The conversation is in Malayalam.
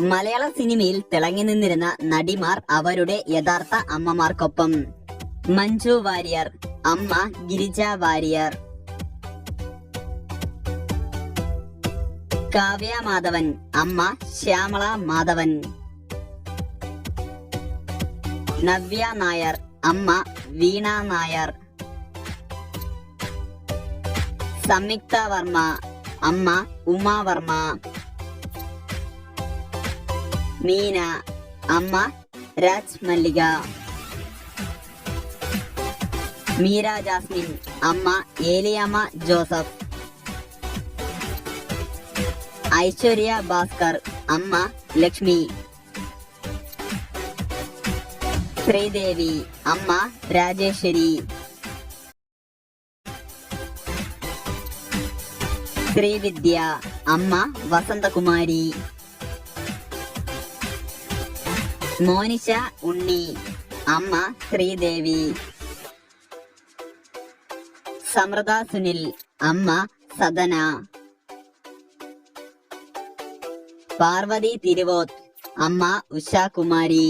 മലയാള സിനിമയിൽ തിളങ്ങി നിന്നിരുന്ന നടിമാർ അവരുടെ യഥാർത്ഥ അമ്മമാർക്കൊപ്പം. മഞ്ജു വാര്യർ, അമ്മ ഗിരിജ വാര്യർ. കാവ്യ മാധവൻ, അമ്മ ശ്യാമള മാധവൻ. നവ്യ നായർ, അമ്മ വീണ നായർ. സംയുക്ത വർമ്മ, അമ്മ ഉമാ വർമ്മ. മീന, അമ്മ രാജ് മല്ലിക. മീര ജാസ്മിൻ, അമ്മ ഏലിയാമ്മ ജോസഫ്. ഐശ്വര്യ ഭാസ്കർ, അമ്മ ലക്ഷ്മി. ശ്രീദേവി, അമ്മ രാജേശ്വരി. ശ്രീവിദ്യ, അമ്മ വസന്തകുമാരി. മോനിഷ ഉണ്ണി, അമ്മ ശ്രീദേവി. സമൃത സുനിൽ, അമ്മ സദന. പാർവതി തിരുവോത്ത്, അമ്മ ഉഷാകുമാരി.